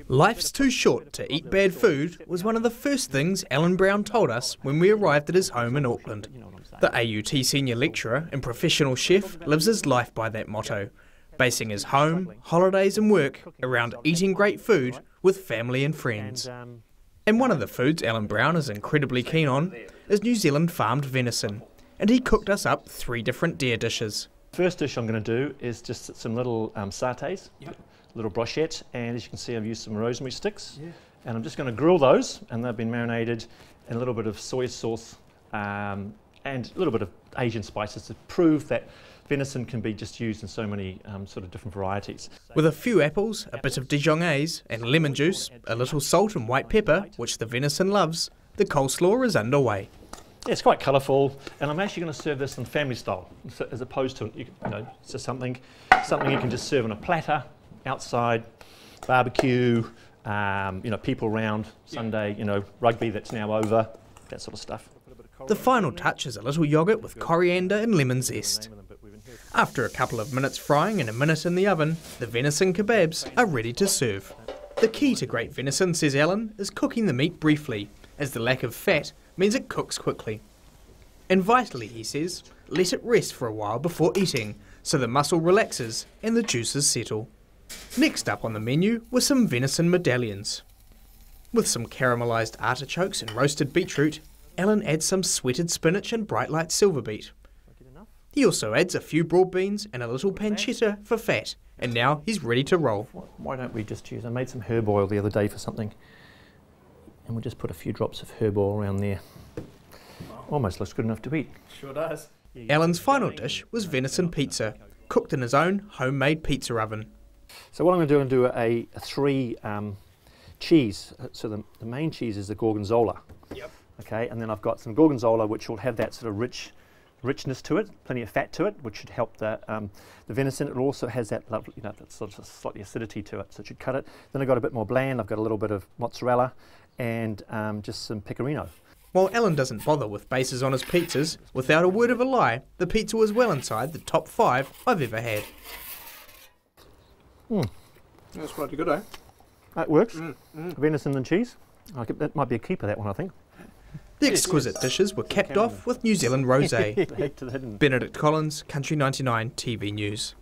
Life's too short to eat bad food was one of the first things Alan Brown told us when we arrived at his home in Auckland. The AUT senior lecturer and professional chef lives his life by that motto, basing his home, holidays and work around eating great food with family and friends. And one of the foods Alan Brown is incredibly keen on is New Zealand farmed venison, and he cooked us up 3 different deer dishes. First dish I'm going to do is just some little satés, little brochettes, and as you can see I've used some rosemary sticks, and I'm just going to grill those, and they've been marinated in a little bit of soy sauce and a little bit of Asian spices to prove that venison can be just used in so many sort of different varieties. With a few apples, a bit of Dijonnaise and lemon juice, a little salt and white pepper, which the venison loves, the coleslaw is underway. Yeah, it's quite colourful, and I'm actually going to serve this in family style, so, as opposed to it's just something you can just serve on a platter, outside, barbecue, people around, Sunday, rugby that's now over, that sort of stuff. The final touch is a little yoghurt with coriander and lemon zest. After a couple of minutes frying and a minute in the oven, the venison kebabs are ready to serve. The key to great venison, says Alan, is cooking the meat briefly, as the lack of fat means it cooks quickly. And vitally, he says, let it rest for a while before eating, so the muscle relaxes and the juices settle. Next up on the menu were some venison medallions. With some caramelised artichokes and roasted beetroot, Alan adds some sweated spinach and bright light silver beet. He also adds a few broad beans and a little pancetta for fat, and now he's ready to roll. Why don't we just use, I made some herb oil the other day for something, and we'll just put a few drops of herb oil around there. Almost looks good enough to eat. Sure does. Alan's final dish was venison pizza, cooked in his own homemade pizza oven. So what I'm going to do a 3 cheese. So the main cheese is the gorgonzola. Yep. Okay, and then I've got some gorgonzola which will have that sort of richness to it, plenty of fat to it, which should help the venison. It also has that lovely, that sort of slightly acidity to it, so it should cut it. Then I've got a bit more bland. I've got a little bit of mozzarella and just some pecorino. While Alan doesn't bother with bases on his pizzas, without a word of a lie, the pizza was well inside the top 5 I've ever had. That's quite good, eh? That works. Venison and cheese. That might be a keeper, that one, I think. The exquisite dishes were capped off with New Zealand rosé. Benedict Collins, Country 99 TV News.